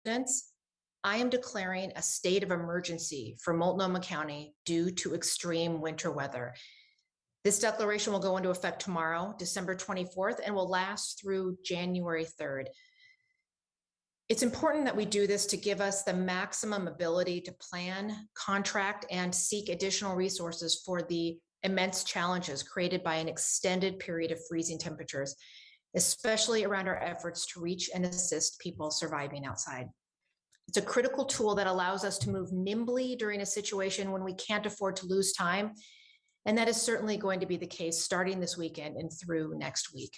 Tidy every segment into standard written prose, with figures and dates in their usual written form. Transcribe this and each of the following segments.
residents, I am declaring a state of emergency for Multnomah County due to extreme winter weather. This declaration will go into effect tomorrow, December 24th, and will last through January 3rd. It's important that we do this to give us the maximum ability to plan, contract, and seek additional resources for the immense challenges created by an extended period of freezing temperatures, especially around our efforts to reach and assist people surviving outside. It's a critical tool that allows us to move nimbly during a situation when we can't afford to lose time. And that is certainly going to be the case starting this weekend and through next week.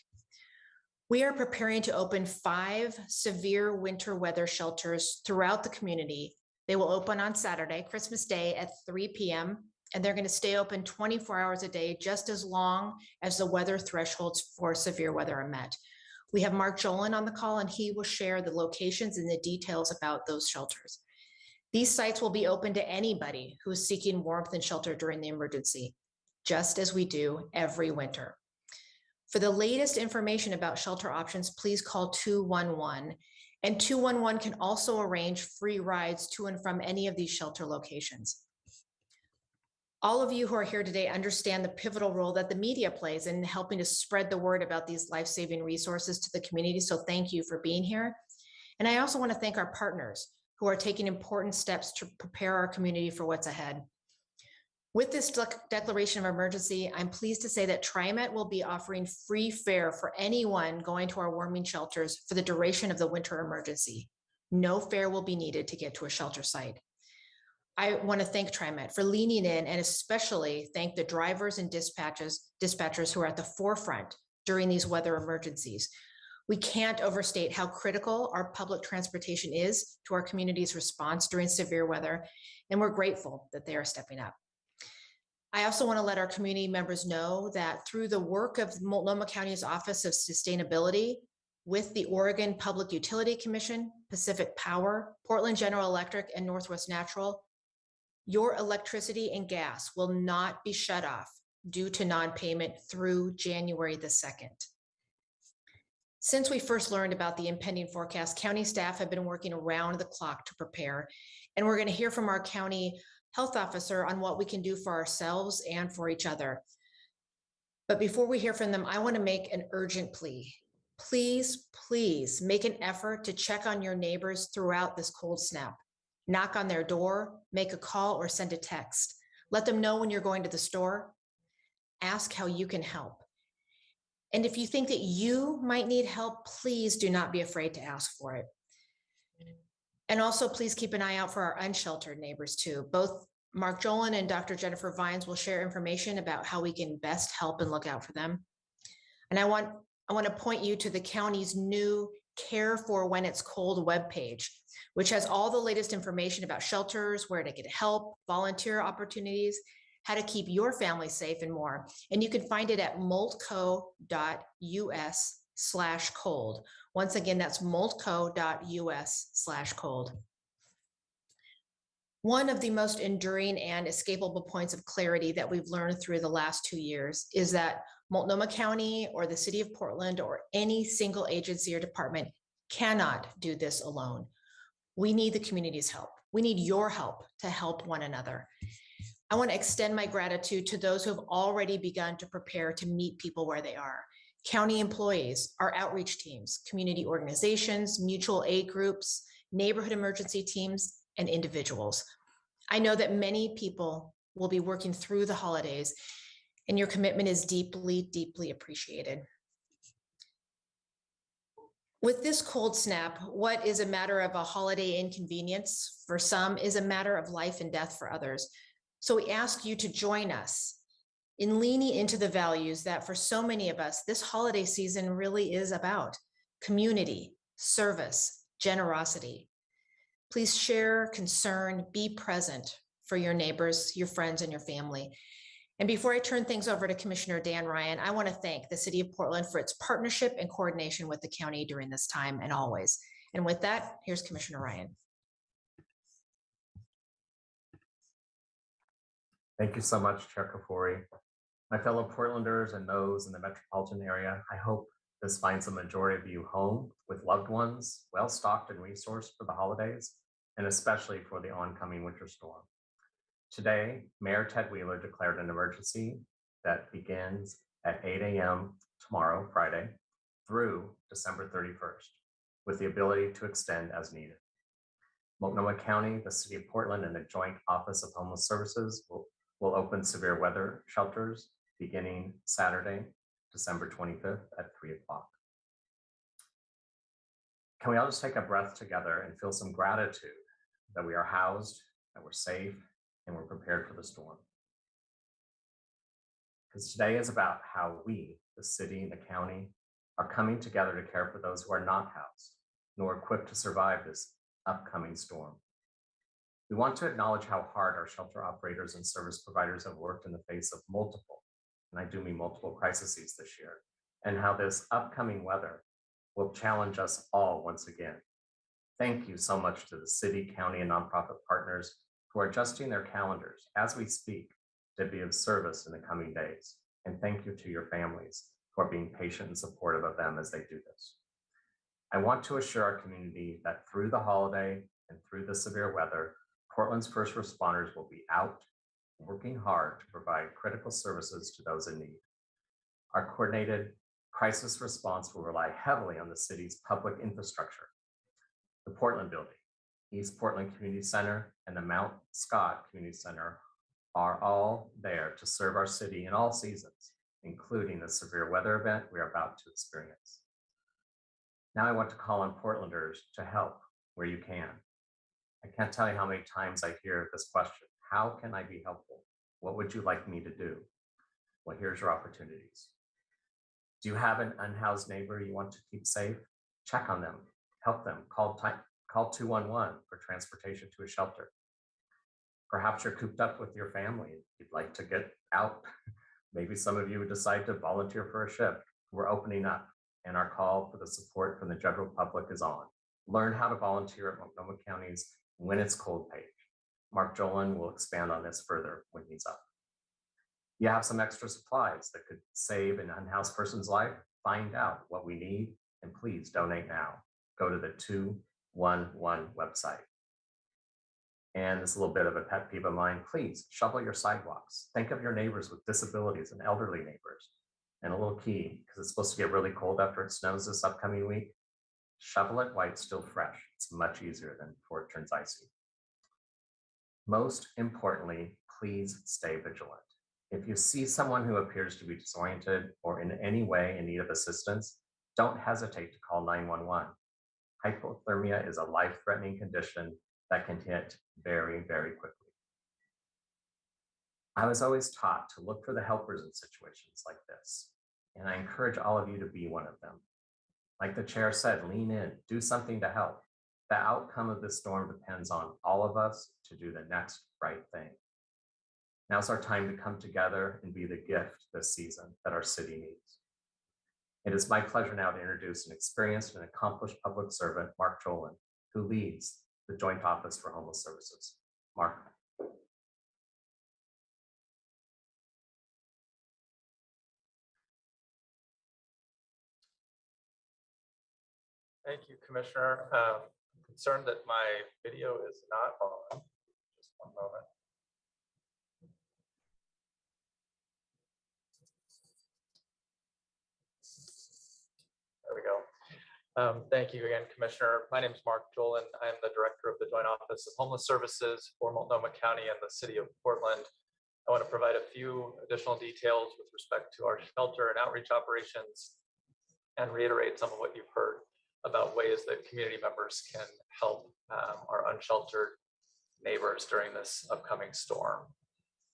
We are preparing to open 5 severe winter weather shelters throughout the community. They will open on Saturday, Christmas Day at 3 p.m., and they're going to stay open 24 hours a day, just as long as the weather thresholds for severe weather are met. We have Mark Jolin on the call, and he will share the locations and the details about those shelters. These sites will be open to anybody who is seeking warmth and shelter during the emergency, just as we do every winter. For the latest information about shelter options, please call 211. And 211 can also arrange free rides to and from any of these shelter locations. All of you who are here today understand the pivotal role that the media plays in helping to spread the word about these life-saving resources to the community. So thank you for being here. And I also want to thank our partners who are taking important steps to prepare our community for what's ahead. With this declaration of emergency, I'm pleased to say that TriMet will be offering free fare for anyone going to our warming shelters for the duration of the winter emergency. No fare will be needed to get to a shelter site. I want to thank TriMet for leaning in, and especially thank the drivers and dispatchers who are at the forefront during these weather emergencies. We can't overstate how critical our public transportation is to our community's response during severe weather, and we're grateful that they are stepping up. I also want to let our community members know that through the work of Multnomah County's Office of Sustainability, with the Oregon Public Utility Commission, Pacific Power, Portland General Electric, and Northwest Natural, your electricity and gas will not be shut off due to non-payment through January the 2nd. Since we first learned about the impending forecast, county staff have been working around the clock to prepare, and we're going to hear from our county health officer on what we can do for ourselves and for each other. But before we hear from them, I want to make an urgent plea. Please, please make an effort to check on your neighbors throughout this cold snap. Knock on their door, make a call, or send a text. Let them know when you're going to the store. Ask how you can help. And if you think that you might need help, please do not be afraid to ask for it. And also, please keep an eye out for our unsheltered neighbors too. Both Mark Jolin and Dr. Jennifer Vines will share information about how we can best help and look out for them. And I want to point you to the county's new Care for When It's Cold webpage, which has all the latest information about shelters, where to get help, volunteer opportunities, how to keep your family safe, and more. And you can find it at multco.us/cold. Once again, that's multco.us/cold. One of the most enduring and escapable points of clarity that we've learned through the last 2 years is that Multnomah County or the city of Portland or any single agency or department cannot do this alone. We need the community's help. We need your help to help one another. I want to extend my gratitude to those who have already begun to prepare to meet people where they are. County employees, our outreach teams, community organizations, mutual aid groups, neighborhood emergency teams, and individuals. I know that many people will be working through the holidays, and your commitment is deeply, deeply appreciated. With this cold snap, what is a matter of a holiday inconvenience for some is a matter of life and death for others. So we ask you to join us in leaning into the values that for so many of us, this holiday season really is about: community, service, generosity. Please share, concern, be present for your neighbors, your friends, and your family. And before I turn things over to Commissioner Dan Ryan, I want to thank the City of Portland for its partnership and coordination with the county during this time and always. And with that, here's Commissioner Ryan. Thank you so much, Chair Kafoury. My fellow Portlanders and those in the metropolitan area, I hope This finds the majority of you home with loved ones, well-stocked and resourced for the holidays, and especially for the oncoming winter storm. Today, Mayor Ted Wheeler declared an emergency that begins at 8 a.m. tomorrow, Friday, through December 31st, with the ability to extend as needed. Multnomah County, the City of Portland, and the Joint Office of Homeless Services will open severe weather shelters beginning Saturday, December 25th at 3 o'clock. Can we all just take a breath together and feel some gratitude that we are housed, that we're safe, and we're prepared for the storm? Because today is about how we, the city and the county, are coming together to care for those who are not housed, nor equipped to survive this upcoming storm. We want to acknowledge how hard our shelter operators and service providers have worked in the face of multiple, and I do mean multiple crises this year, and how this upcoming weather will challenge us all once again. Thank you so much to the city, county, and nonprofit partners who are adjusting their calendars as we speak to be of service in the coming days. And thank you to your families who are being patient and supportive of them as they do this. I want to assure our community that through the holiday and through the severe weather, Portland's first responders will be out working hard to provide critical services to those in need. Our coordinated crisis response will rely heavily on the city's public infrastructure. The Portland Building, East Portland Community Center, and the Mount Scott Community Center are all there to serve our city in all seasons, including the severe weather event we are about to experience. Now I want to call on Portlanders to help where you can. I can't tell you how many times I hear this question: how can I be helpful? What would you like me to do? Well, here's your opportunities. Do you have an unhoused neighbor you want to keep safe? Check on them, help them, call 211 for transportation to a shelter. Perhaps you're cooped up with your family and you'd like to get out. Maybe some of you would decide to volunteer for a shift. We're opening up, and our call for the support from the general public is on. Learn how to volunteer at Multnomah County's When It's Cold page. Mark Jolan will expand on this further when he's up. You have some extra supplies that could save an unhoused person's life. Find out what we need, and please donate now. Go to the 211 website. And this is a little bit of a pet peeve of mine. Please shovel your sidewalks. Think of your neighbors with disabilities and elderly neighbors. And a little key, because it's supposed to get really cold after it snows this upcoming week, shovel it while it's still fresh. It's much easier than before it turns icy. Most importantly, please stay vigilant. If you see someone who appears to be disoriented or in any way in need of assistance, don't hesitate to call 911. Hypothermia is a life-threatening condition that can hit very, very quickly. I was always taught to look for the helpers in situations like this, and I encourage all of you to be one of them. Like the chair said, lean in, do something to help. The outcome of this storm depends on all of us to do the next right thing. Now's our time to come together and be the gift this season that our city needs. It is my pleasure now to introduce an experienced and accomplished public servant, Mark Jolan, who leads the Joint Office for Homeless Services. Mark. Thank you, Commissioner. I'm concerned that my video is not on. Just one moment. There we go. Thank you again, Commissioner. My name is Mark Jolan. I'm the Director of the Joint Office of Homeless Services for Multnomah County and the City of Portland. I want to provide a few additional details with respect to our shelter and outreach operations and reiterate some of what you've heard about ways that community members can help our unsheltered neighbors during this upcoming storm.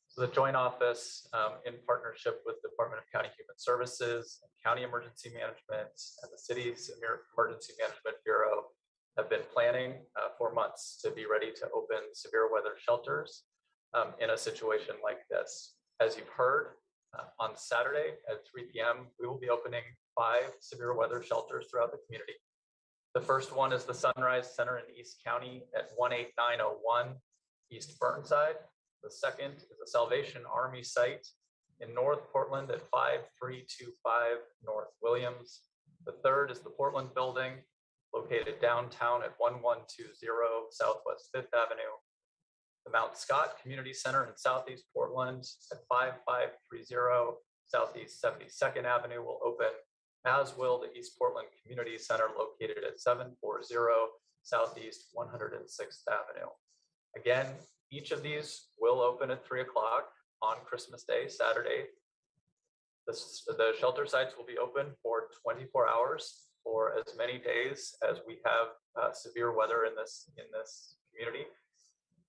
So the Joint Office, in partnership with the Department of County Human Services, County Emergency Management, and the City's Emergency Management Bureau, have been planning for months to be ready to open severe weather shelters in a situation like this. As you've heard, on Saturday at 3 p.m., we will be opening 5 severe weather shelters throughout the community. The first one is the Sunrise Center in East County at 18901 East Burnside. The second is a Salvation Army site in North Portland at 5325 North Williams. The third is the Portland Building, located downtown at 1120 Southwest 5th Avenue. The Mount Scott Community Center in Southeast Portland at 5530 Southeast 72nd Avenue will open, as will the East Portland Community Center located at 740 Southeast 106th Avenue. Again, each of these will open at 3 o'clock on Christmas Day, Saturday. The shelter sites will be open for 24 hours for as many days as we have severe weather in this community.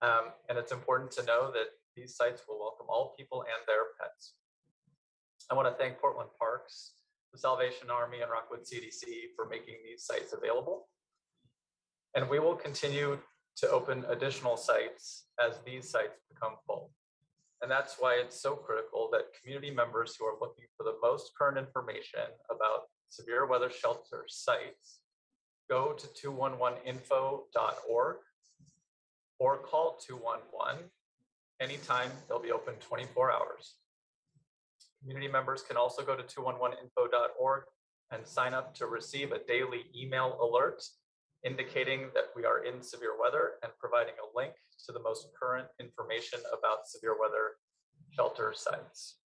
And it's important to know that these sites will welcome all people and their pets. I want to thank Portland Parks, the Salvation Army, and Rockwood CDC for making these sites available. And we will continue to open additional sites as these sites become full. And that's why it's so critical that community members who are looking for the most current information about severe weather shelter sites go to 211info.org or call 211 anytime. They'll be open 24 hours. Community members can also go to 211info.org and sign up to receive a daily email alert indicating that we are in severe weather and providing a link to the most current information about severe weather shelter sites.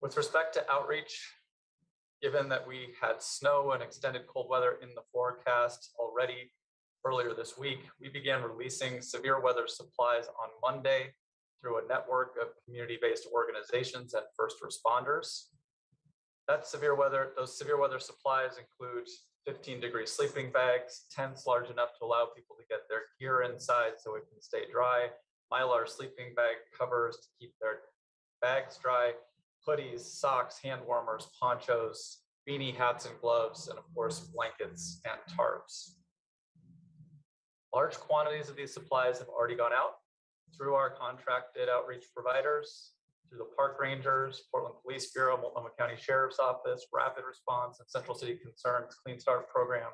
With respect to outreach, given that we had snow and extended cold weather in the forecast already earlier this week, we began releasing severe weather supplies on Monday through a network of community-based organizations and first responders. Those severe weather supplies include 15-degree sleeping bags, tents large enough to allow people to get their gear inside so it can stay dry, Mylar sleeping bag covers to keep their bags dry, hoodies, socks, hand warmers, ponchos, beanie, hats, and gloves, and of course, blankets and tarps. Large quantities of these supplies have already gone out through our contracted outreach providers, through the park rangers, Portland Police Bureau, Multnomah County Sheriff's Office, Rapid Response, and Central City Concerns Clean Start Program.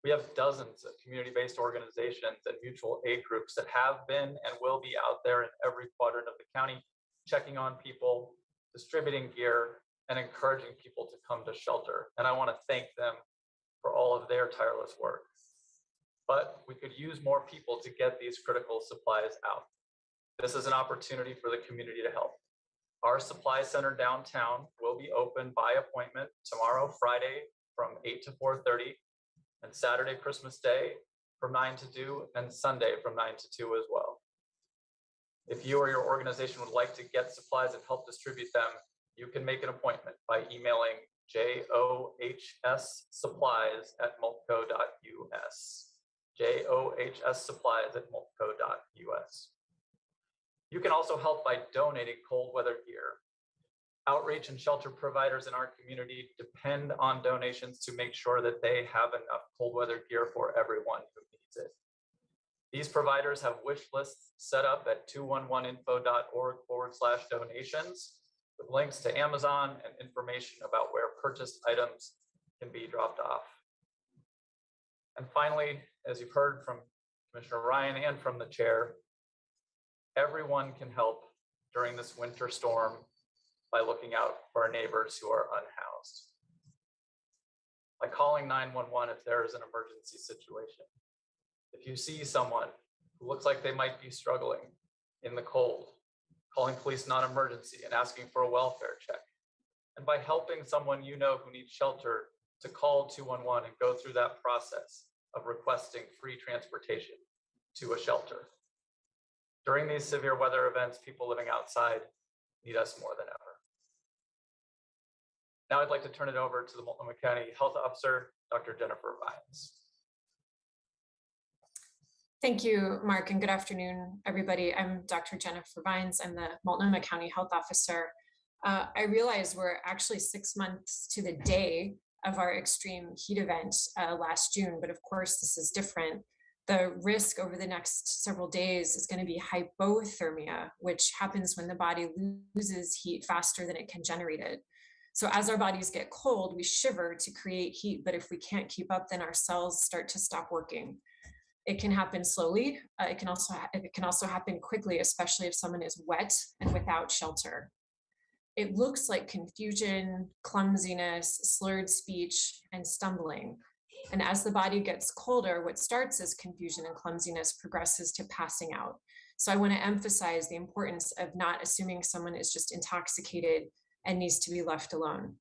We have dozens of community-based organizations and mutual aid groups that have been and will be out there in every quadrant of the county, checking on people, distributing gear, and encouraging people to come to shelter. And I want to thank them for all of their tireless work. But we could use more people to get these critical supplies out. This is an opportunity for the community to help. Our supply center downtown will be open by appointment tomorrow, Friday, from 8 to 4:30, and Saturday, Christmas Day, from 9 to 2, and Sunday from 9 to 2 as well. If you or your organization would like to get supplies and help distribute them, you can make an appointment by emailing johsupplies@multco.us. johsupplies@multco.us. You can also help by donating cold weather gear. Outreach and shelter providers in our community depend on donations to make sure that they have enough cold weather gear for everyone who needs it. These providers have wish lists set up at 211info.org/donations with links to Amazon and information about where purchased items can be dropped off. And finally, as you've heard from Commissioner Ryan and from the chair, everyone can help during this winter storm by looking out for our neighbors who are unhoused. By calling 911 if there is an emergency situation. If you see someone who looks like they might be struggling in the cold, calling police non-emergency and asking for a welfare check. And by helping someone you know who needs shelter to call 211 and go through that process of requesting free transportation to a shelter. During these severe weather events, people living outside need us more than ever. Now I'd like to turn it over to the Multnomah County Health Officer, Dr. Jennifer Vines. Thank you, Mark, and good afternoon, everybody. I'm Dr. Jennifer Vines. I'm the Multnomah County Health Officer. I realize we're actually 6 months to the day of our extreme heat event last June, but of course this is different. The risk over the next several days is going to be hypothermia, which happens when the body loses heat faster than it can generate it. So as our bodies get cold, we shiver to create heat, but if we can't keep up, then our cells start to stop working. It can happen slowly. It can also happen quickly, especially if someone is wet and without shelter. it looks like confusion, clumsiness, slurred speech, and stumbling. And as the body gets colder, what starts as confusion and clumsiness progresses to passing out. So I want to emphasize the importance of not assuming someone is just intoxicated and needs to be left alone.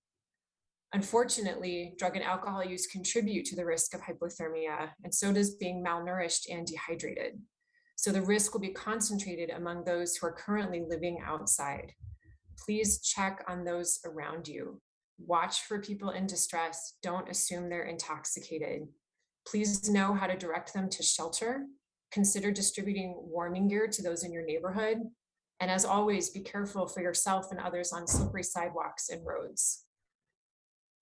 Unfortunately, drug and alcohol use contribute to the risk of hypothermia, and so does being malnourished and dehydrated. So the risk will be concentrated among those who are currently living outside. Please check on those around you. Watch for people in distress. Don't assume they're intoxicated. Please know how to direct them to shelter. Consider distributing warming gear to those in your neighborhood. And as always, be careful for yourself and others on slippery sidewalks and roads.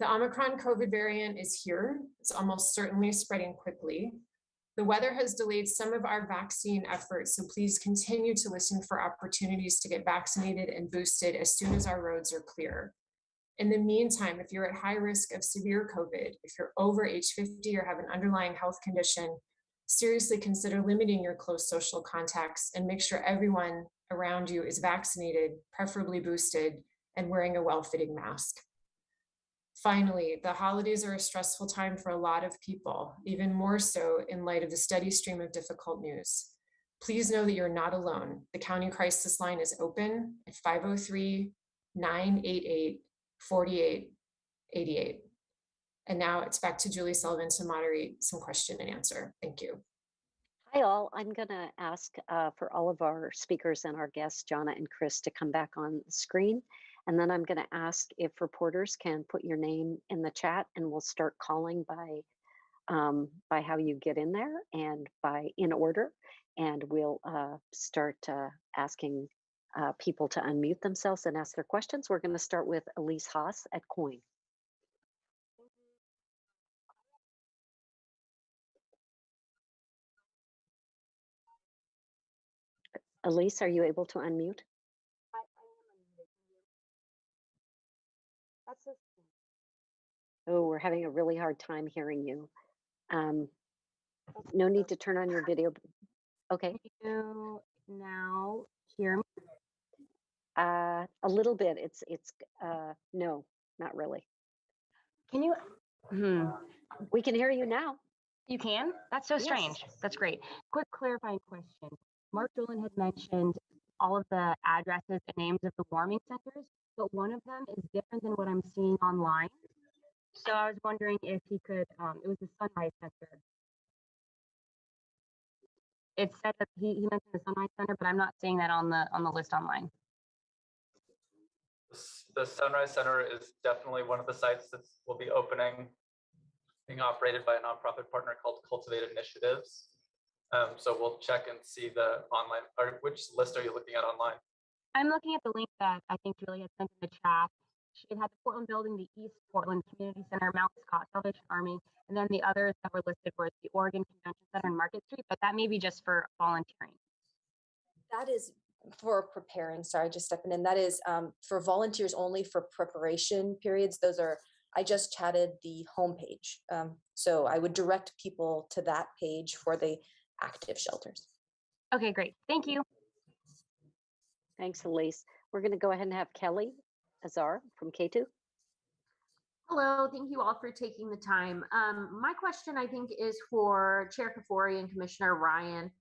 The Omicron COVID variant is here. It's almost certainly spreading quickly. The weather has delayed some of our vaccine efforts, so please continue to listen for opportunities to get vaccinated and boosted as soon as our roads are clear. In the meantime, if you're at high risk of severe COVID, if you're over age 50 or have an underlying health condition, seriously consider limiting your close social contacts and make sure everyone around you is vaccinated, preferably boosted, and wearing a well-fitting mask. Finally, the holidays are a stressful time for a lot of people, even more so in light of the steady stream of difficult news. Please know that you're not alone. The county crisis line is open at 503-988-4888. And now it's back to Julie Sullivan to moderate some question and answer. Thank you. Hi, all. I'm going to ask for all of our speakers and our guests, Jonna and Chris, to come back on the screen. And then I'm going to ask if reporters can put your name in the chat, and we'll start calling by how you get in there and in order. And we'll start asking people to unmute themselves and ask their questions. We're going to start with Elise Haas at COIN. Elise, are you able to unmute? Oh, we're having a really hard time hearing you. No need to turn on your video. Okay. Can you now hear me? A little bit. No, not really. Can you? We can hear you now. You can? That's so strange. Yes. That's great. Quick clarifying question. Mark Dolan had mentioned all of the addresses and names of the warming centers, but one of them is different than what I'm seeing online. So I was wondering if he could, it was the Sunrise Center. It said that he mentioned the Sunrise Center, but I'm not seeing that on the list online. The Sunrise Center is definitely one of the sites that will be opening, being operated by a nonprofit partner called Cultivate Initiatives. So we'll check and see the online, or which list are you looking at online? I'm looking at the link that I think Julie had sent in the chat. It had the Portland building, the East Portland Community Center, Mount Scott, Salvation Army, and then the others that were listed were the Oregon Convention Center and Market Street, but that may be just for volunteering. That is for preparing, sorry, just stepping in. That is for volunteers only for preparation periods. Those are, I just chatted the homepage. So I would direct people to that page for the active shelters. Okay, great. Thank you. Thanks, Elise. We're going to go ahead and have Kelly Azar from K2. Hello, thank you all for taking the time. My question, I think, is for Chair Kafori and Commissioner Ryan.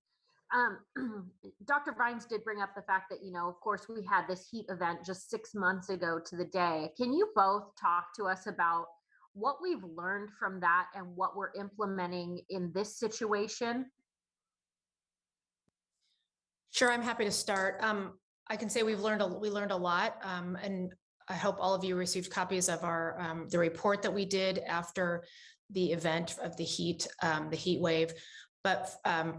Dr. Vines did bring up the fact that, of course, we had this heat event just 6 months ago to the day. Can you both talk to us about what we've learned from that and what we're implementing in this situation? Sure, I'm happy to start. I can say we learned a lot, and I hope all of you received copies of our the report that we did after the event of the heat wave. But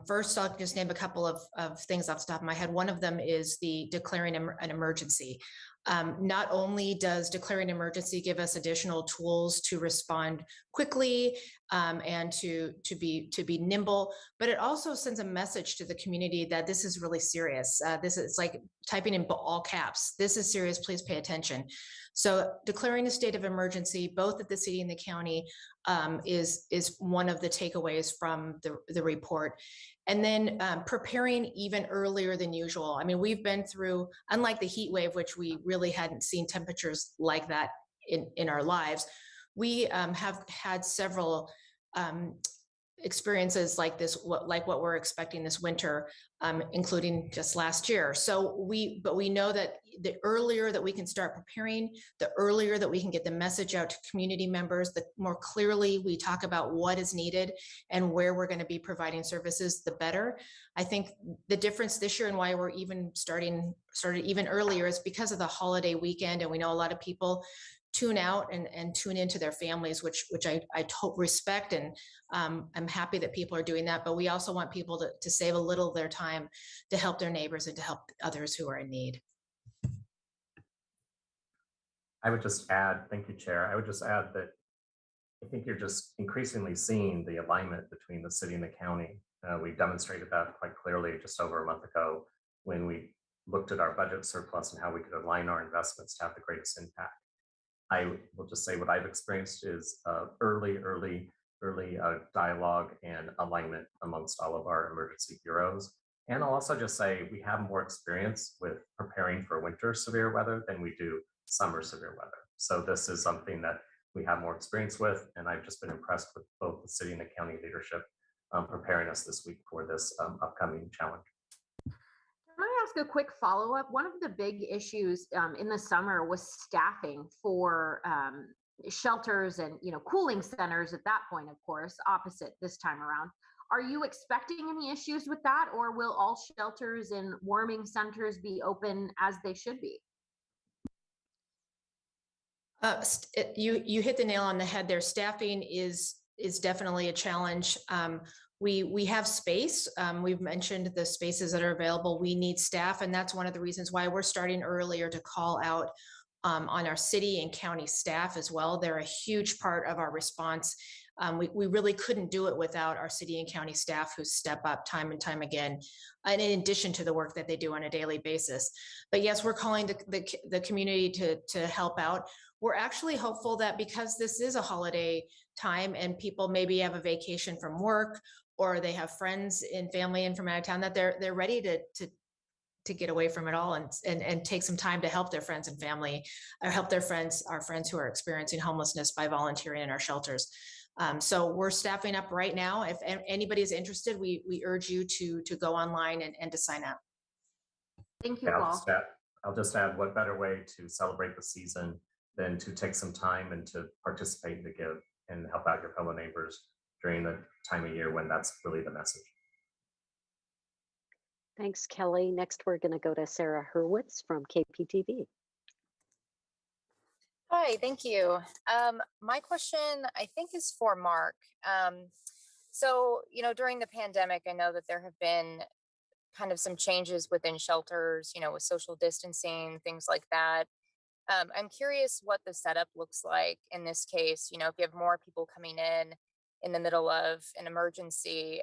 first, I'll just name a couple of things off the top of my head. One of them is the declaring an emergency. Not only does declaring emergency give us additional tools to respond quickly and to be nimble. But it also sends a message to the community that this is really serious. This is like typing in all caps. This is serious. Please pay attention. So declaring a state of emergency, both at the city and the county, is one of the takeaways from the report. And then preparing even earlier than usual. I mean, we've been through, unlike the heat wave, which we really hadn't seen temperatures like that in our lives, we have had several experiences like this, like what we're expecting this winter, including just last year. But we know that the earlier that we can start preparing, the earlier that we can get the message out to community members, the more clearly we talk about what is needed and where we're going to be providing services, the better. I think the difference this year and why we're even started even earlier is because of the holiday weekend, and we know a lot of people tune out and tune into their families, which I respect, and I'm happy that people are doing that. But we also want people to save a little of their time to help their neighbors and to help others who are in need. I would just add, thank you, Chair. I would just add that I think you're just increasingly seeing the alignment between the city and the county. We demonstrated that quite clearly just over a month ago when we looked at our budget surplus and how we could align our investments to have the greatest impact. I will just say what I've experienced is early dialogue and alignment amongst all of our emergency bureaus. And I'll also just say we have more experience with preparing for winter severe weather than we do summer severe weather. So this is something that we have more experience with, and I've just been impressed with both the city and the county leadership preparing us this week for this upcoming challenge. Can I ask a quick follow-up? One of the big issues in the summer was staffing for shelters and cooling centers at that point, of course, opposite this time around. Are you expecting any issues with that, or will all shelters and warming centers be open as they should be? You hit the nail on the head there. Staffing is definitely a challenge. We have space. We've mentioned the spaces that are available. We need staff, and that's one of the reasons why we're starting earlier to call out on our city and county staff as well. They're a huge part of our response. We really couldn't do it without our city and county staff who step up time and time again, and in addition to the work that they do on a daily basis. But yes, we're calling the community to help out. We're actually hopeful that because this is a holiday time and people maybe have a vacation from work, or they have friends and family in from out of town, that they're ready to get away from it all and take some time to help their friends and family, or help our friends who are experiencing homelessness by volunteering in our shelters. So we're staffing up right now. If anybody's interested, we urge you to go online and to sign up. Thank you, Paul. I'll just add, what better way to celebrate the season than to take some time and to participate and to give and help out your fellow neighbors during the time of year when that's really the message. Thanks, Kelly. Next, we're going to go to Sarah Hurwitz from KPTV. Hi, thank you. My question, I think, is for Mark. So, during the pandemic, I know that there have been kind of some changes within shelters, with social distancing, things like that. I'm curious what the setup looks like in this case. If you have more people coming in the middle of an emergency,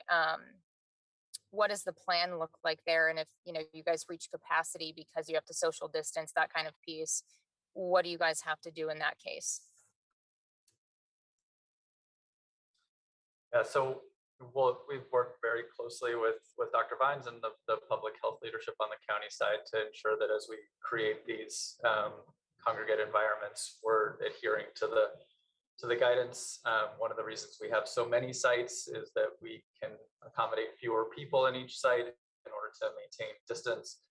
what does the plan look like there? And if, you guys reach capacity because you have to social distance, that kind of piece, what do you guys have to do in that case? Yeah, so we've worked very closely with Dr. Vines and the public health leadership on the county side to ensure that as we create these congregate environments, we're adhering to the guidance. One of the reasons we have so many sites is that we can accommodate fewer people in each site in order to maintain distance.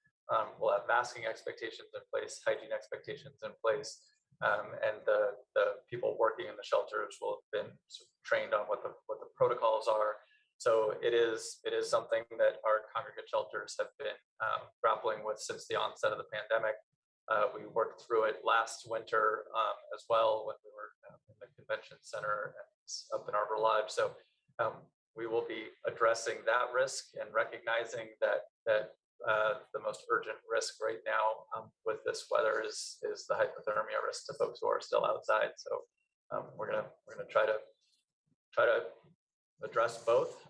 We'll have masking expectations in place, hygiene expectations in place, and the people working in the shelters will have been sort of trained on what the protocols are. So it is something that our congregate shelters have been grappling with since the onset of the pandemic. We worked through it last winter as well when we were in the convention center and up in Arbor Lodge. So we will be addressing that risk and recognizing that the most urgent risk right now with this weather is the hypothermia risk to folks who are still outside. So we're gonna try to try to address both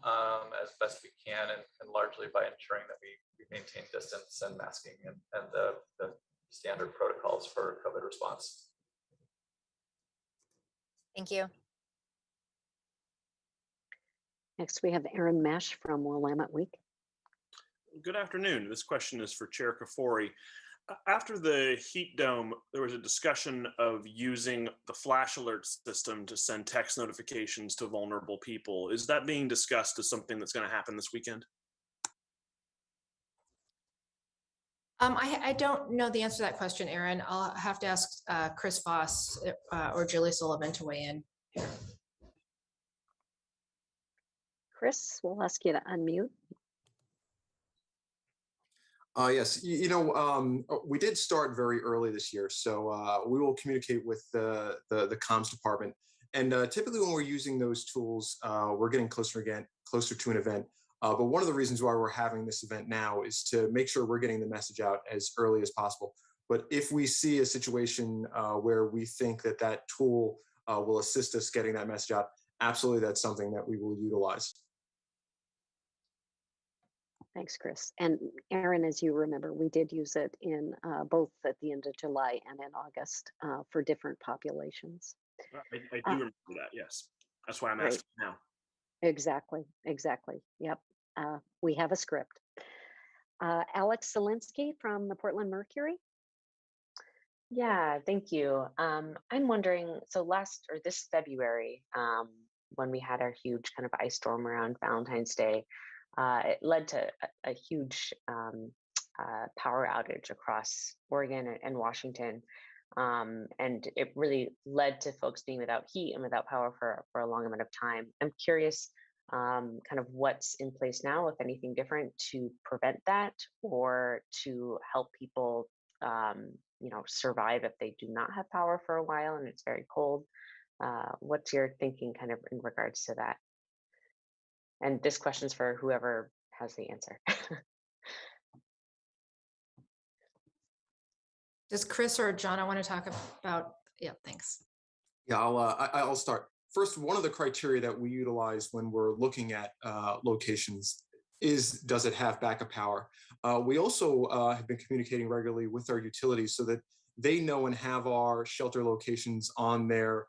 as best we can, and largely by ensuring that we maintain distance and masking and the standard protocols for COVID response. Thank you. Next, we have Aaron Mesh from Willamette Week. Good afternoon. This question is for Chair Kafori. After the heat dome, there was a discussion of using the flash alert system to send text notifications to vulnerable people. Is that being discussed as something that's going to happen this weekend? I don't know the answer to that question, Aaron. I'll have to ask Chris Voss or Julie Sullivan to weigh in. Chris, we'll ask you to unmute. Yes, we did start very early this year, so we will communicate with the comms department. And typically when we're using those tools, we're getting closer to an event. But one of the reasons why we're having this event now is to make sure we're getting the message out as early as possible. But if we see a situation where we think that tool will assist us getting that message out, absolutely that's something that we will utilize. Thanks, Chris. And Aaron, as you remember, we did use it in both at the end of July and in August for different populations. I do remember that, yes. That's why I'm asking now. Exactly. Yep. We have a script. Alex Zielinski from the Portland Mercury. Yeah, thank you. I'm wondering, so this February, when we had our huge kind of ice storm around Valentine's Day, it led to a huge power outage across Oregon and Washington. And it really led to folks being without heat and without power for a long amount of time. I'm curious kind of what's in place now, if anything different, to prevent that or to help people survive if they do not have power for a while and it's very cold. What's your thinking kind of in regards to that? And this question's for whoever has the answer. Does Chris or John, I want to talk about, yeah, thanks. Yeah, I'll start. First, one of the criteria that we utilize when we're looking at locations is, does it have backup power? We also have been communicating regularly with our utilities so that they know and have our shelter locations on their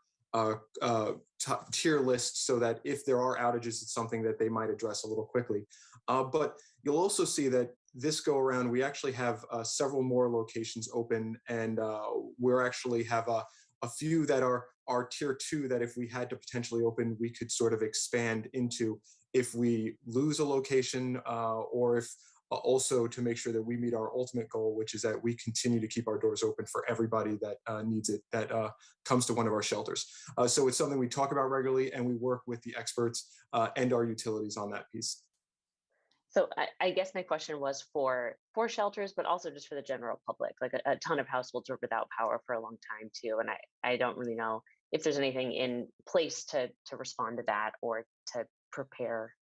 tier list, so that if there are outages, it's something that they might address a little quickly. But you'll also see that this go around, we actually have several more locations open, and we're actually have a few that are tier 2 that if we had to potentially open, we could sort of expand into if we lose a location, or if also to make sure that we meet our ultimate goal, which is that we continue to keep our doors open for everybody that needs it, that comes to one of our shelters. So it's something we talk about regularly, and we work with the experts and our utilities on that piece. So I guess my question was for shelters, but also just for the general public. Like a ton of households are without power for a long time too. And I don't really know if there's anything in place to respond to that or to prepare.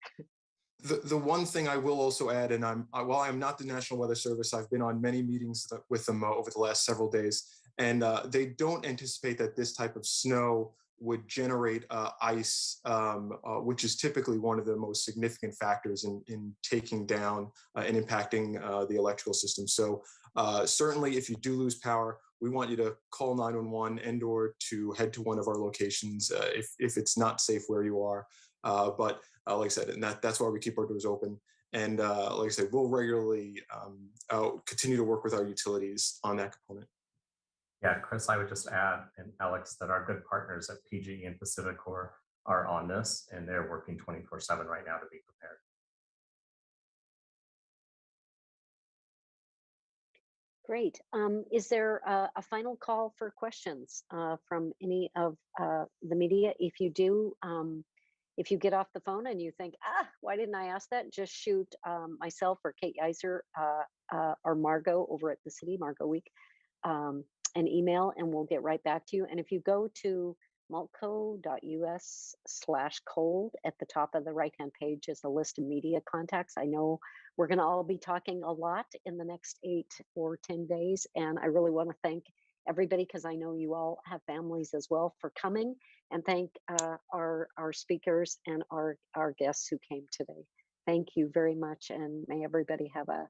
The one thing I will also add, and while I'm not the National Weather Service, I've been on many meetings with them over the last several days, and they don't anticipate that this type of snow would generate ice, which is typically one of the most significant factors in taking down and impacting the electrical system. So certainly if you do lose power, we want you to call 911 and or to head to one of our locations if it's not safe where you are. But like I said, and that's why we keep our doors open. And like I said, we'll regularly continue to work with our utilities on that component. Yeah, Chris, I would just add, and Alex, that our good partners at PGE and PacifiCorp are on this, and they're working 24/7 right now to be prepared. Great. Is there a final call for questions from any of the media? If you do, if you get off the phone and you think, why didn't I ask that? Just shoot myself or Kate Yeiser or Margot over at the city, Margot Week, an email, and we'll get right back to you. And if you go to multco.us/cold, at the top of the right-hand page is a list of media contacts. I know we're going to all be talking a lot in the next 8 or 10 days, and I really want to thank everybody, because I know you all have families as well, for coming, and thank our speakers and our guests who came today. Thank you very much, and may everybody have a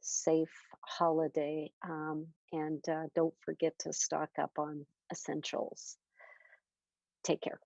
safe holiday, and don't forget to stock up on essentials. Take care.